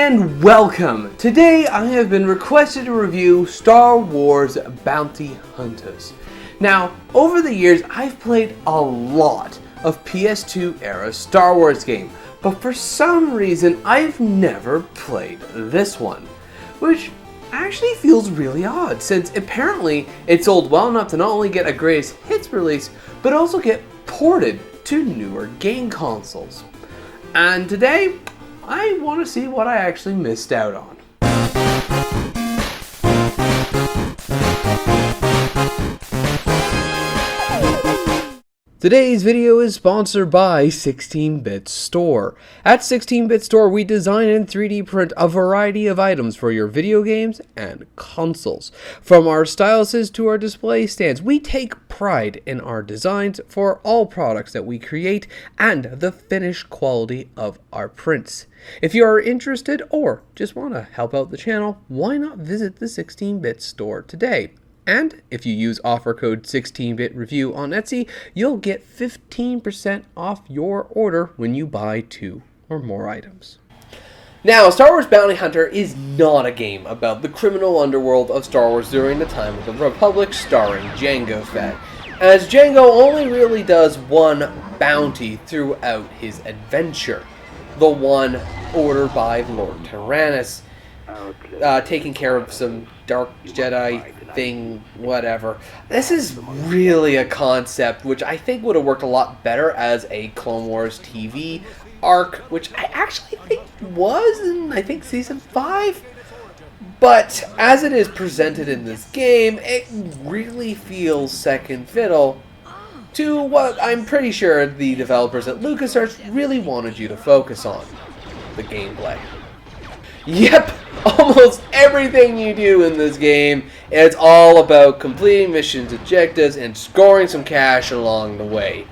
And welcome! Today I have been requested to review Star Wars Bounty Hunters. Now, over the years I've played a lot of PS2 era Star Wars games, but for some reason I've never played this one, which actually feels really odd since apparently it sold well enough to not only get a greatest hits release, but also get ported to newer game consoles. And today, I want to see what I actually missed out on. Today's video is sponsored by 16-Bit Store. At 16-Bit Store, we design and 3D print a variety of items for your video games and consoles. From our styluses to our display stands, we take pride in our designs for all products that we create and the finished quality of our prints. If you are interested or just want to help out the channel, why not visit the 16-Bit Store today? And if you use offer code 16BitReview on Etsy, you'll get 15% off your order when you buy 2 or more items. Now, Star Wars Bounty Hunter is not a game about the criminal underworld of Star Wars during the time of the Republic starring Jango Fett, as Jango only really does one bounty throughout his adventure, the one ordered by Lord Tyrannus, taking care of some Dark Jedi thing, whatever. This is really a concept which I think would have worked a lot better as a Clone Wars TV arc, which I actually think was in, I think, Season 5. But as it is presented in this game, it really feels second fiddle to what I'm pretty sure the developers at LucasArts really wanted you to focus on, the gameplay. Yep, almost everything you do in this game, it's all about completing missions, objectives, and scoring some cash along the way.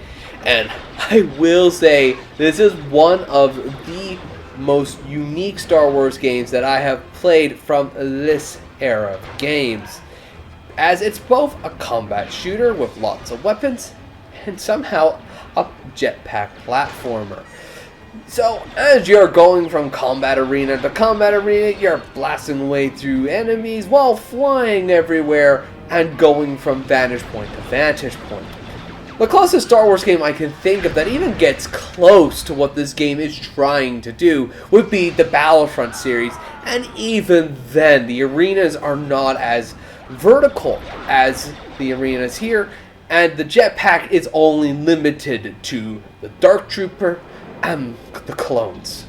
And I will say, this is one of the most unique Star Wars games that I have played from this era of games, as it's both a combat shooter with lots of weapons, and somehow a jetpack platformer. So, as you're going from combat arena to combat arena, you're blasting away through enemies while flying everywhere and going from vantage point to vantage point. The closest Star Wars game I can think of that even gets close to what this game is trying to do would be the Battlefront series, and even then, the arenas are not as vertical as the arenas here, and the jetpack is only limited to the Dark Trooper and the clones.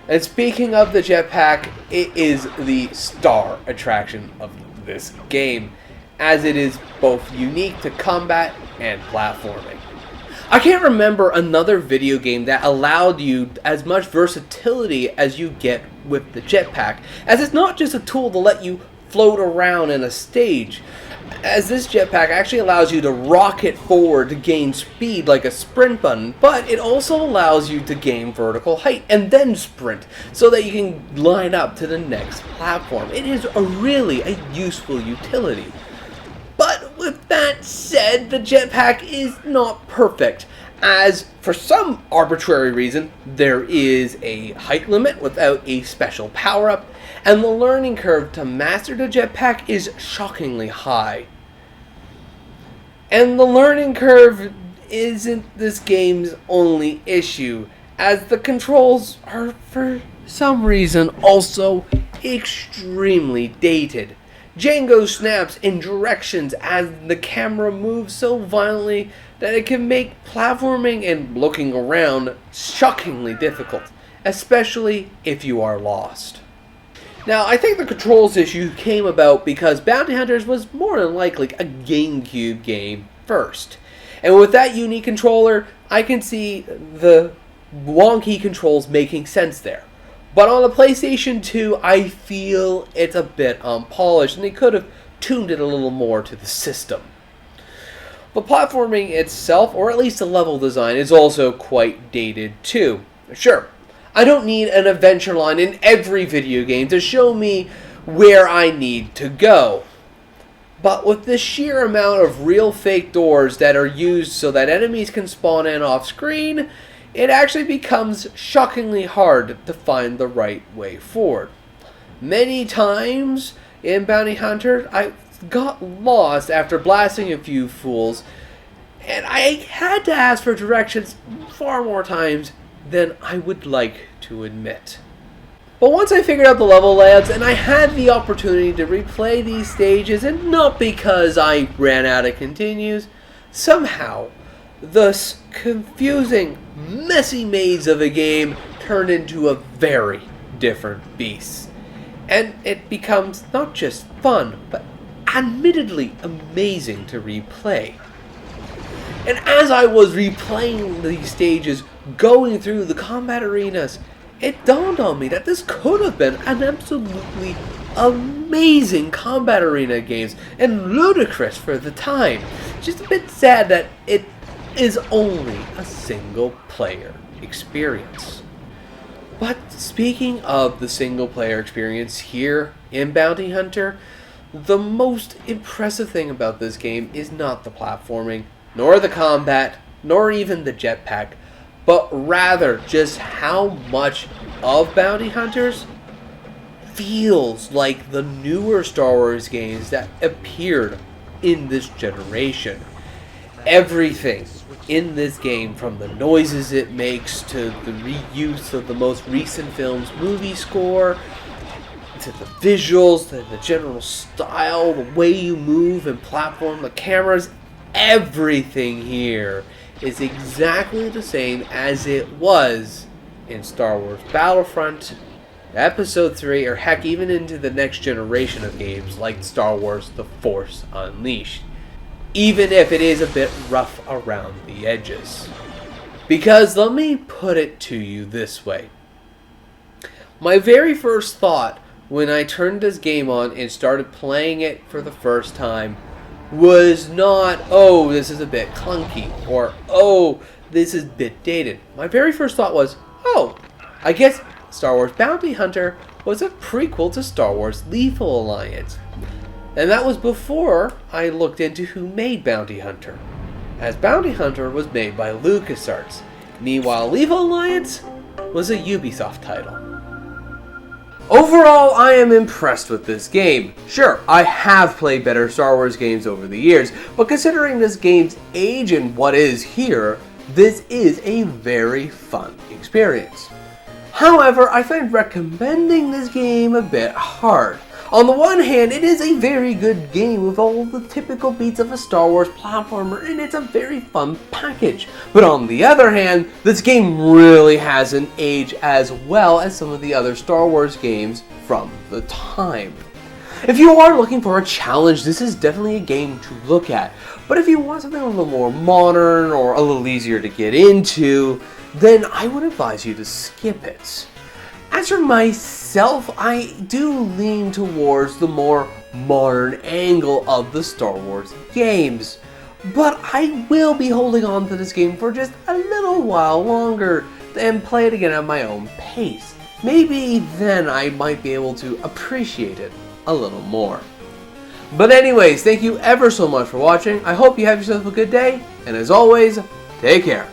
And speaking of the jetpack, it is the star attraction of this game, as it is both unique to combat and platforming. I can't remember another video game that allowed you as much versatility as you get with the jetpack, as it's not just a tool to let you float around in a stage, as this jetpack actually allows you to rocket forward to gain speed like a sprint button, but it also allows you to gain vertical height and then sprint so that you can line up to the next platform. It is really a useful utility. But with that said, the jetpack is not perfect, as for some arbitrary reason there is a height limit without a special power-up, and the learning curve to master the jetpack is shockingly high. And the learning curve isn't this game's only issue, as the controls are for some reason also extremely dated. Jango snaps in directions as the camera moves so violently that it can make platforming and looking around shockingly difficult, especially if you are lost. Now, I think the controls issue came about because Bounty Hunters was more than likely a GameCube game first. And with that unique controller, I can see the Wonky Controls making sense there. But on the PlayStation 2, I feel it's a bit unpolished, and they could have tuned it a little more to the system. The platforming itself, or at least the level design, is also quite dated too. Sure, I don't need an adventure line in every video game to show me where I need to go. But with the sheer amount of real fake doors that are used so that enemies can spawn in off screen, it actually becomes shockingly hard to find the right way forward. Many times in Bounty Hunter, I got lost after blasting a few fools, and I had to ask for directions far more times than I would like to admit. But once I figured out the level layouts and I had the opportunity to replay these stages, and not because I ran out of continues, somehow this confusing, messy maze of a game turned into a very different beast. And it becomes not just fun, but admittedly amazing to replay. And as I was replaying these stages, going through the combat arenas, it dawned on me that this could have been an absolutely amazing combat arena games, and ludicrous for the time. Just a bit sad that it is only a single player experience. But speaking of the single player experience here in Bounty Hunter, the most impressive thing about this game is not the platforming, nor the combat, nor even the jetpack, but rather just how much of Bounty Hunters feels like the newer Star Wars games that appeared in this generation. Everything in this game, from the noises it makes to the reuse of the most recent film's movie score, to the visuals, to the general style, the way you move and platform, the cameras, everything here is exactly the same as it was in Star Wars Battlefront, Episode 3, or heck, even into the next generation of games like Star Wars The Force Unleashed. Even if it is a bit rough around the edges. Because let me put it to you this way. My very first thought when I turned this game on and started playing it for the first time was not, oh, this is a bit clunky, or, oh, this is a bit dated. My very first thought was, oh, I guess Star Wars Bounty Hunter was a prequel to Star Wars Lethal Alliance. And that was before I looked into who made Bounty Hunter, as Bounty Hunter was made by LucasArts. Meanwhile, Lethal Alliance was a Ubisoft title. Overall, I am impressed with this game. Sure, I have played better Star Wars games over the years, but considering this game's age and what is here, this is a very fun experience. However, I find recommending this game a bit hard. On the one hand, it is a very good game with all the typical beats of a Star Wars platformer, and it's a very fun package. But on the other hand, this game really hasn't aged as well as some of the other Star Wars games from the time. If you are looking for a challenge, this is definitely a game to look at. But if you want something a little more modern or a little easier to get into, then I would advise you to skip it. As for myself, I do lean towards the more modern angle of the Star Wars games. But I will be holding on to this game for just a little while longer and play it again at my own pace. Maybe then I might be able to appreciate it a little more. But anyways, thank you ever so much for watching. I hope you have yourself a good day, and as always, take care.